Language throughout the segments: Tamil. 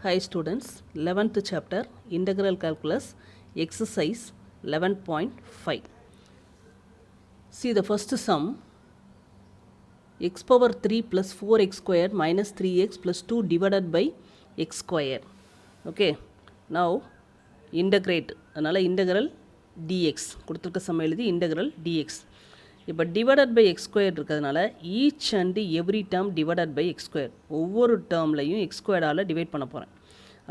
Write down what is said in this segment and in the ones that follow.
Hi students, 11th chapter Integral Calculus exercise 11.5. See the first sum, x power 3 plus 4x squared minus 3x plus 2 divided by x squared. Okay, now integrate, அதனால் integral dx கொடுத்துருக்க சம எழுதி integral dx. இப்போ divided by x squared இருக்கிறதுனால each and every term divided by x squared, ஒவ்வொரு டேர்ம்லையும் x squared ஆல் டிவைட் பண்ண போகிறேன்.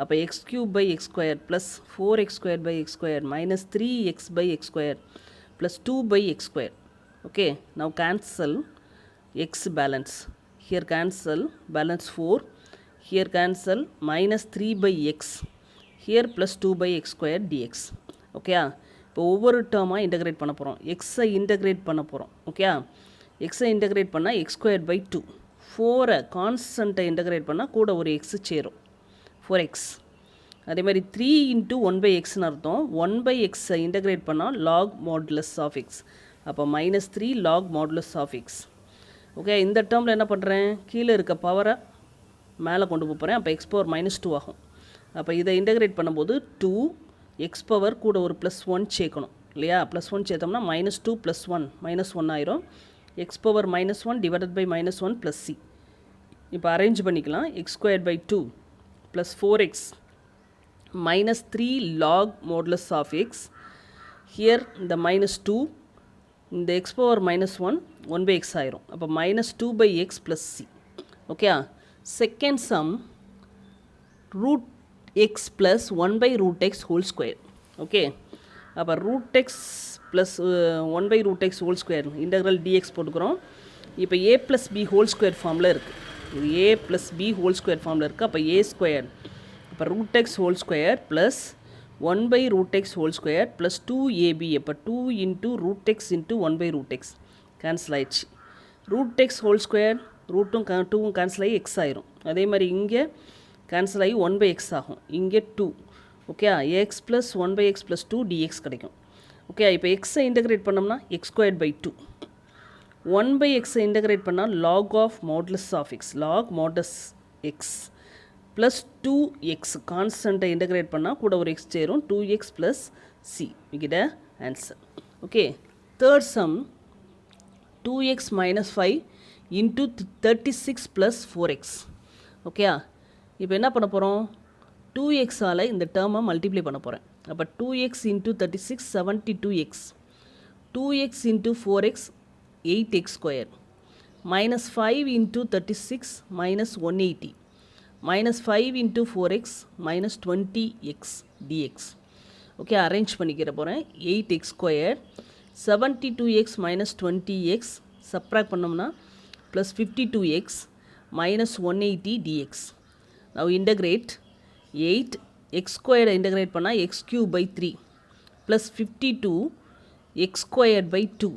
அப்போ x cube by x squared plus 4x squared by x squared minus 3x by x squared plus 2 by x squared. Okay, now cancel x balance. Here cancel balance 4. Here cancel minus 3 by x. Here plus 2 by x squared dx. Okay, இப்போ ஒவ்வொரு டேர்மாக இன்டகிரேட் பண்ண போகிறோம். எக்ஸை இன்டகிரேட் பண்ண போகிறோம். ஓகே, எக்ஸை இன்டகிரேட் பண்ணால் எக்ஸ் ஸ்கொயர் பை 2. 4 கான்ஸ்டண்ட்டை இன்டகிரேட் பண்ணால் கூட ஒரு எக்ஸ் சேரும், 4x. அதே மாதிரி 3 இன்ட்டு 1 பை எக்ஸ்னு அர்த்தம். 1 பை எக்ஸை இன்டகிரேட் பண்ணால் லாக் மாடுலஸ் ஆஃப் எக்ஸ். அப்போ minus 3 log modulus of x. Okay, இந்த டேர்மில் என்ன பண்ணுறேன், கீழே இருக்க பவரை மேலே கொண்டு போகிறேன். அப்போ எக்ஸ் பவர் மைனஸ் 2 ஆகும். அப்போ இதை இன்டகிரேட் பண்ணும்போது 2 எக்ஸ் பவர் கூட ஒரு ப்ளஸ் 1 சேர்க்கணும் இல்லையா. ப்ளஸ் 1 சேர்த்தோம்னா மைனஸ் 2 ப்ளஸ் 1 மைனஸ் 1 ஆயிரும். X power minus 1 divided by minus 1 plus c. இப்போ அரேஞ்ச் பண்ணிக்கலாம். X square by 2 plus 4x minus 3 log modulus of x. Here the minus 2, இந்த x power minus 1, 1 by x ஆயிரும். அப்போ minus 2 by x plus c. Okay, second sum, root x plus 1 by root x whole square. Okay, அப்போ root x plus 1 by root x whole square integral dx போட்டுக்கிறோம். இப்போ a plus b whole square ஃபார்மில் இருக்குது. இது a plus b whole square ஃபார்மில் இருக்குது. அப்போ a ஸ்கொயர், இப்போ root x whole square plus 1 by root x whole square plus 2ab. அப்போ 2 into root x into 1 by root x cancel ஆயிடுச்சு. root x whole square ரூட்டும் 2வும் கேன்சல் ஆகி x ஆயிரும். அதே மாதிரி இங்கே கேன்சல் ஆகி 1 by x ஆகும். இங்கே 2. Okay, x plus 1 by x plus 2 dx கிடைக்கும். ஓகே, இப்போ எக்ஸை இன்டகிரேட் பண்ணோம்னா x square by 2. 1 by x integrate பண்ணால் log of modulus of x, log modulus x plus 2x கான்ஸ்டண்ட்டை இன்டகிரேட் பண்ணால் கூட ஒரு x சேரும், 2x plus c. we get a answer. Okay, third sum, 2x minus 5 into 36 plus 4x. Okay, இப்போ என்ன பண்ண போகிறோம், 2x ஆல் இந்த டேர்மை மல்டிப்ளை பண்ண போகிறேன். அப்போ 2x into 36 72x, 2x into 4x 8x square, minus 5 into 36 minus 180, minus 5 into 4x minus 20x dx. Okay, arrange பண்ணிக்கிற போகிறேன். 8x square 72x minus 20x subtract பண்ணோம்னா plus 52x minus 180 dx. now integrate 8 x squared integrate பண்ணால் x cube by 3 plus 52 x squared by 2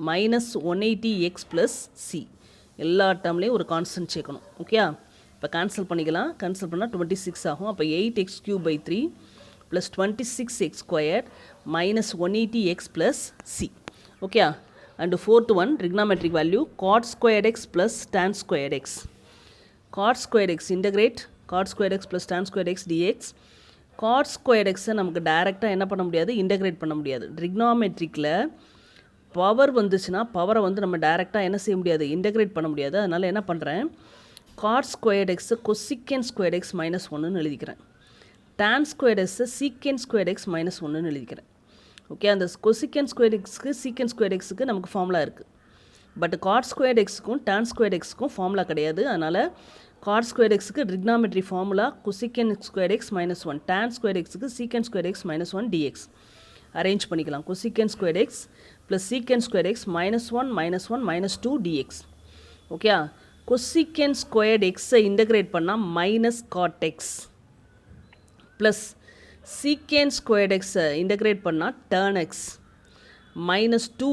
minus 180x plus c. எல்லா டேர்ம்லேயும் ஒரு கான்ஸ்டன்ட் சேர்க்கணும். ஓகே, இப்போ கேன்சல் பண்ணிக்கலாம். கேன்சல் பண்ணால் 26 ஆகும். அப்போ 8x cube by 3 plus 26x squared minus 180x plus c. Okay, and fourth one, trigonometric value cot squared x plus tan squared x. cot squared x integrate cot squared x plus tan squared x dx. cot squared x நமக்கு டைரெக்டாக என்ன பண்ண முடியாது, இன்டகிரேட் பண்ண முடியாது. ட்ரிக்னாமெட்ரிக்கில் பவர் வந்துச்சுன்னா பவரை வந்து நம்ம டைரெக்டாக என்ன செய்ய முடியாது, இன்டகிரேட் பண்ண முடியாது. அதனால் என்ன பண்ணுறேன், cot squared x cosecant squared x minus 1ன்னு எழுதிக்கிறேன். tan squared x secant squared x minus 1ன்னு எழுதிக்கிறேன். ஓகே, அந்த கொசிக்கன் ஸ்கொயர்ட் எக்ஸுக்கு சீக்கன் ஸ்கொயர்ட் எக்ஸுக்கு நமக்கு ஃபார்முலா இருக்குது. பட் காட் ஸ்கொயர்ட் எக்ஸுக்கும் tan ஸ்கொயர்ட் எக்ஸுக்கும் ஃபார்முலா கிடையாது. அதனால் காட் ஸ்கொயர்ட் எக்ஸுக்கு trigonometry formula cosecant squared x minus 1, tan squared எக்ஸுக்கு secant squared x minus 1 dx. Arrange பண்ணிக்கலாம். Cosecant squared x plus secant square x minus 1 minus 2 dx. Okay, cosecant squared x integrate பண்ணால் minus cot x plus secant squared x integrate பண்ணால் tan x மைனஸ் 2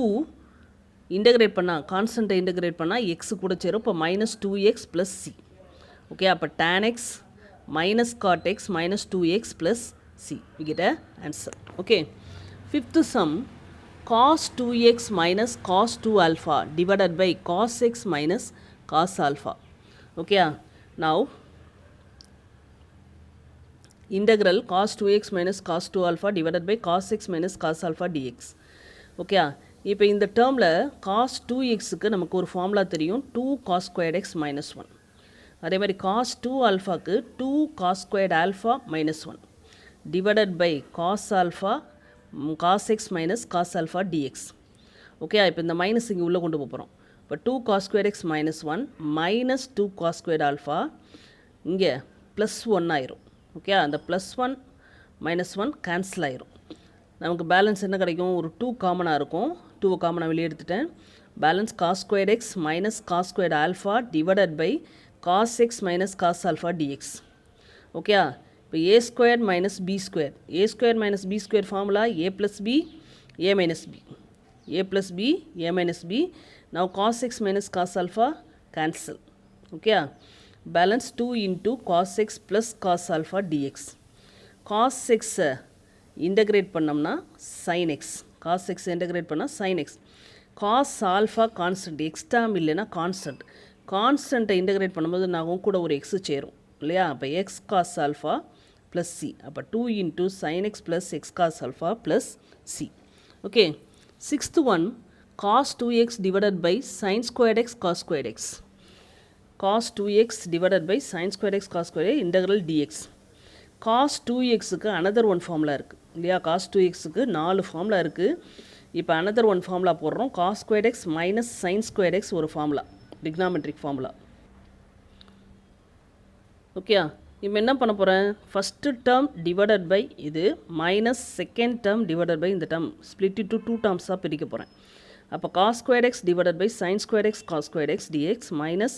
இன்டகிரேட் பண்ணால் கான்ஸ்டண்ட்டை இன்டகிரேட் பண்ணால் எக்ஸ் கூட சேரும். இப்போ minus 2x plus C. Okay, அப்போ tan x minus cot X minus 2x plus C. we get a answer. Okay, fifth sum, cos 2x minus cos 2 alpha divided by cos x minus cos alpha. Okay, now integral cos 2x minus cos 2 alpha divided by cos x minus cos alpha dx. Okay, இப்போ இந்த டேர்மில் cos 2xக்கு நமக்கு ஒரு ஃபார்முலா தெரியும், 2 cos squared x minus 1. அதே மாதிரி cos 2 alphaக்கு 2 cos squared alpha minus 1 divided by cos alpha cos x minus cos alpha dx. Okay, இப்போ இந்த மைனஸ் இங்கே உள்ளே கொண்டு போகிறோம். இப்போ 2 cos squared x minus 1 minus 2 cos squared alpha இங்கே ப்ளஸ் 1 ஆயிரும். ஓகே, அந்த ப்ளஸ் 1 மைனஸ் 1 கேன்சல் ஆயிரும். நமக்கு பேலன்ஸ் என்ன கிடைக்கும், ஒரு 2 காமனாக இருக்கும். 2 காமனாக வெளியே எடுத்துட்டேன். Balance cos squared x minus cos squared alpha divided by cos x minus cos alpha dx. Okay, இப்போ a squared minus b squared. a squared minus b squared formula a plus b a minus b. a plus b a minus b. Now cos x minus cos alpha cancel. Okay, balance 2 into cos x plus cos alpha dx. cos x integrate பண்ணோம்னா sin x. cos x integrate பண்ணால் sin x. cos alpha constant, x term இல்லைனா constant. constant integrate பண்ணும்போது நாங்கள் கூட ஒரு x சேரும் இல்லையா. அப்போ x cos alpha plus c. அப்போ 2 into sin x plus x cos alpha plus c. Okay, sixth one, cos 2x divided by sin squared x cos squared x. cos 2x divided by sin squared x cos squared x integral dx. cos 2xக்கு another one formula இருக்குது இல்லையா. cos 2xக்கு 4 ஃபார்முலா இருக்குது. இப்போ another one formula போடுறோம். cos squared x minus sin squared x ஒரு ஃபார்முலா, trigonometric ஃபார்முலா. ஓகே, இப்போ என்ன பண்ண போகிறேன், ஃபஸ்ட்டு டேர்ம் டிவைடட் பை இது minus second term divided by இந்த டேர்ம் ஸ்ப்ளிட் டு 2 டேர்ம்ஸாக பிரிக்க போகிறேன். அப்போ cos squared x divided by sin squared x cos squared x dx minus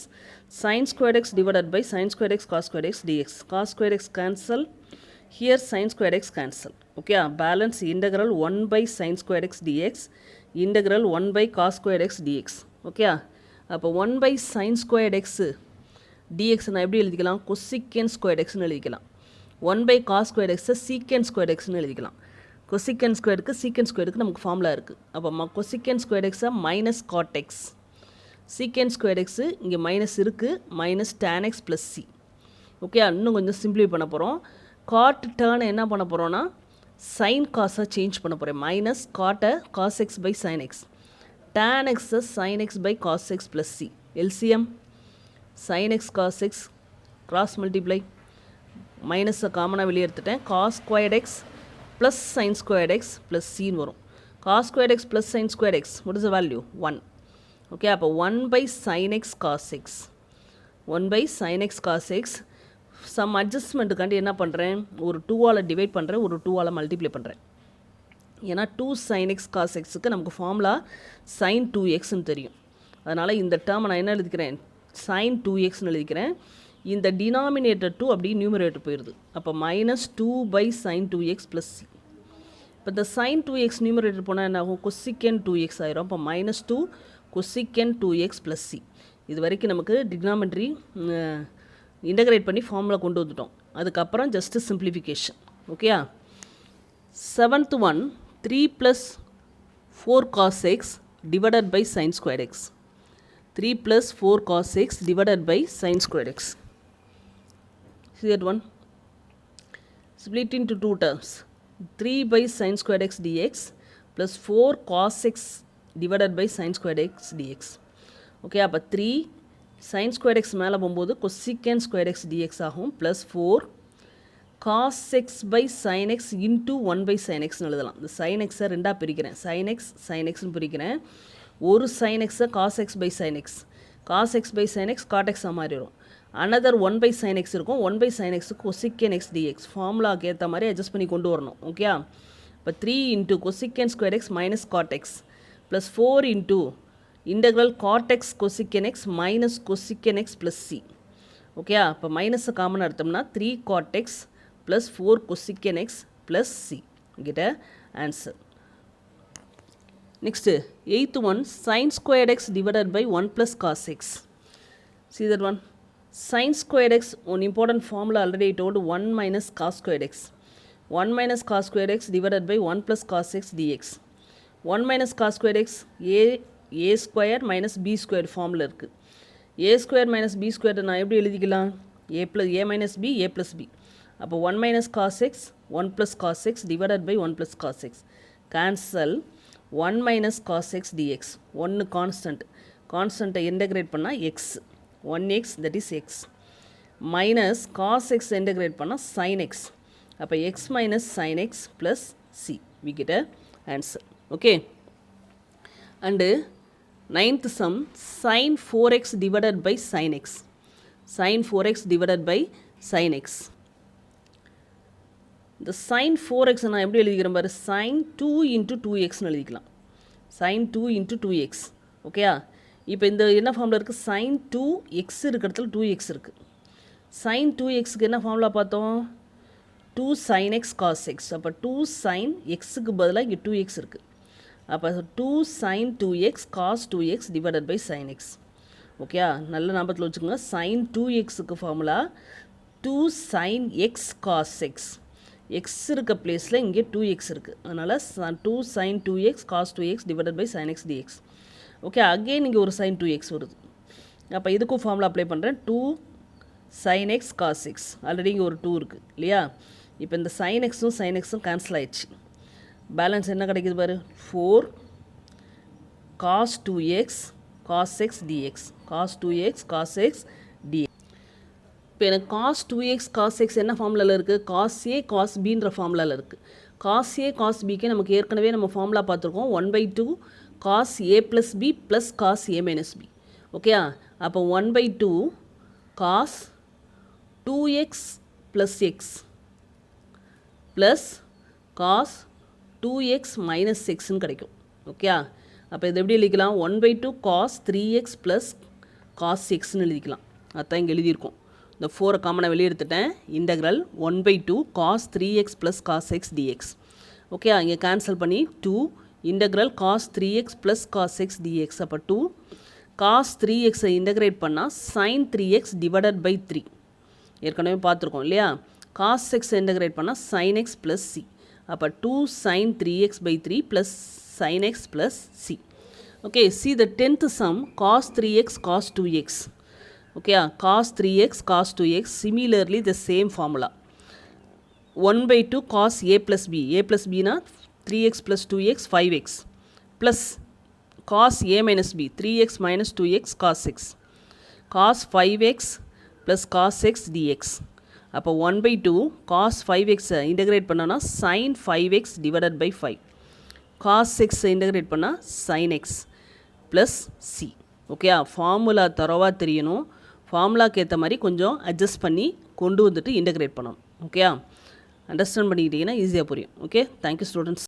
sin squared x divided by sin squared x cos squared x dx. cos squared x cancel, here sin squared x cancel. Okay, balance integral 1 by sin squared x dx integral 1 by cos squared x dx. Okay, அப்போ 1 by sin squared x dx நான் எப்படி எழுதிக்கலாம், cosecant squared x னு எழுதிக்கலாம். 1 by cos squared x secant squared x னு எழுதிக்கலாம். cosecant squaredக்கு secant squaredக்கு நமக்கு ஃபார்முலா இருக்குது. அப்போ cosecant squared x minus cot x, secant squared x இங்கே மைனஸ் இருக்குது, minus tan x plus c. Okay, இன்னும் கொஞ்சம் சிம்பிளிஃபை பண்ண போகிறோம். cot டேர்னை என்ன பண்ண போகிறோன்னா sin cos சேஞ்ச் பண்ண போகிறேன். Minus cot cos x by sin x, tan x sin x by cos x plus c. LCM sin x cos x cross multiply, minus காமனாக வெளியே எடுத்துட்டேன். cos squared x plus sin squared x plus c வரும். cos squared x plus sin squared x, what is the value? 1. Okay, அப்போ 1 by sin x cos x, 1 by sin x cos x. Some அட்ஜஸ்ட்மெண்ட்டுக்காண்டி என்ன பண்ணுறேன், ஒரு 2ஆல் டிவைட் பண்ணுறேன், ஒரு 2ஆல் மல்டிப்ளை பண்ணுறேன். ஏன்னா 2 sin x cos xக்கு நமக்கு ஃபார்முலா sin 2xன்னு தெரியும். அதனால் இந்த டேர்மை நான் என்ன எழுதிக்கிறேன், sin 2xன்னு எழுதிக்கிறேன். இந்த டினாமினேட்டர் 2 அப்படி நியூமரேட்டர் போயிடுது. அப்போ minus 2 by sin 2x plus c. இப்போ இந்த sin 2x நியூமரேட்டர் போனால் என்ன ஆகும், cosecant 2x ஆயிரும். அப்போ minus 2 cosecant 2x plus c. இது வரைக்கும் நமக்கு டிக்னாமெட்ரி இன்டகிரேட் பண்ணி ஃபார்முலா கொண்டு வந்துட்டோம். அதுக்கப்புறம் just simplification. Okay, seventh one, 3 plus 4 cos x divided by sin squared x. 3 plus 4 cos x divided by sin squared x. See that one? Split into 2 terms. 3 by sin squared x dx plus 4 cos x divided by sin squared x dx. Okay, அப்போ 3 sin squared x மேலே போகும்போது cosecant squared x dx ஆகும் plus 4 cos x by sin x into 1 by sin x எழுதலாம். இந்த sin x ரெண்டாக பிரிக்கிறேன், sin x பிரிக்கிறேன். ஒரு sin x cos x by sin x, cos x by sin x cot x மாறிடும். another 1 by sin x இருக்கும், 1 by sin x cosecant x dx. ஃபார்முலாக்கு ஏற்ற மாதிரி அட்ஜஸ்ட் பண்ணி கொண்டு வரணும். ஓகே, இப்போ 3 into cosecant squared x minus cot x plus 4 into integral cot x cosecant x minus cosecant x plus c. Okay, இப்போ மைனஸை காமன் எடுத்தோம்னா 3 cot x plus 4 cosecant x plus c. Get a answer. Next, 8th one, sin squared x divided by 1 plus cos x. See that one? Sin squared x, one important formula already I told, 1 minus cos squared x. 1 minus cos squared x divided by 1 plus cos x dx. 1 minus cos squared x, a square minus b square formula இருக்குது. a square minus b square நான் எப்படி எழுதிக்கலாம், a minus b, a plus b. அப்போ 1 minus cos x 1 plus cos x divided by 1 plus cos x. Cancel 1 minus cos x dx. 1 constant. Constant integrate பண்ணா x. 1x that is x. Minus cos x integrate பண்ணா sin x. அப்போ x minus sin x plus c. We get a answer. Okay. And 9th sum sin 4x divided by sin x. Sin 4x divided by sin x. இந்த sin 4x நான் எப்படி எழுதிக்கிறேன் பாரு, sin 2 into 2x எழுதிக்கலாம். sin 2 into 2x. ஓகேயா? இப்போ இந்த என்ன ஃபார்முலா இருக்குது, sin 2x இருக்கிறதுல 2x இருக்குது. sin 2xக்கு என்ன ஃபார்முலா பார்த்தோம், 2 sin x cos x. அப்போ 2 sin xக்கு பதிலாக இங்கே 2x இருக்குது. அப்போ 2 sin 2x cos 2x divided by sin x. ஓகேயா? நல்ல ஞாபகத்தில் வச்சுக்கோங்க. sin 2xக்கு formula 2 sin x cos x. x இருக்க பிளேஸில் இங்கே 2x இருக்குது. அதனால் 2 sin 2x cos 2x divided by sin x dx. Okay, again இங்கே ஒரு sin 2x வருது. அப்போ இதுக்கும் ஃபார்முலா அப்ளை பண்ணுறேன். 2 sin x cos x. Already இங்கே ஒரு 2 இருக்குது இல்லையா? இப்போ இந்த sin xும் sin xும் கேன்சல் ஆயிடுச்சு. பேலன்ஸ் என்ன கிடைக்குது பாரு, 4 cos 2x cos x dx. cos 2x cos x dx. இப்போ எனக்கு cos 2x cos x என்ன ஃபார்முலாவில் இருக்குது, cos a cos bன்ற ஃபார்முலாவில் இருக்குது. cos a cos bக்கு நமக்கு ஏற்கனவே நம்ம ஃபார்முலா பார்த்துருக்கோம். 1/2 cos a plus b plus cos a minus b. ஓகேயா? அப்போ 1/2 cos 2x plus x plus cos 2x minus xன்னு கிடைக்கும். ஓகேயா? அப்போ இது எப்படி எழுதிக்கலாம், 1/2 cos 3x plus cos xன்னு எழுதிக்கலாம். அதான் இங்கே எழுதியிருக்கோம். இந்த 4 காமனாக வெளியே எடுத்துட்டேன். Integral 1/2 cos 3x plus cos x dx. Okay, இங்கே கேன்சல் பண்ணி 2 integral cos 3x plus cos x dx. அப்போ 2 cos 3xஐ இன்டெகிரேட் பண்ணால் sin 3x divided by 3. ஏற்கனவே பார்த்துருக்கோம் இல்லையா? cos x இன்டெகிரேட் பண்ணால் sin x plus c. அப்போ 2 sin 3x by 3 plus sin x plus c. Okay, see the 10th sum cos 3x cos 2x. Okay, cos 3x cos 2x, similarly the same formula. 1/2 cos a plus b. a plus b na 3x plus 2x 5x plus cos a minus b 3x minus 2x cos x. cos 5x plus cos x dx. அப்போ 1/2 cos 5x integrate பண்ணனா sin 5x divided by 5. cos x integrate பண்ணா sin x plus c. Okay, formula தரவாக தெரியணும். ஃபார்முலாக்கு ஏற்ற மாதிரி கொஞ்சம் அட்ஜஸ்ட் பண்ணி கொண்டு வந்துட்டு இன்டெகிரேட் பண்ணணும். ஓகே, அண்டர்ஸ்டாண்ட் பண்ணிக்கிட்டீங்கன்னா ஈஸியாக புரியும். Okay, thank you students.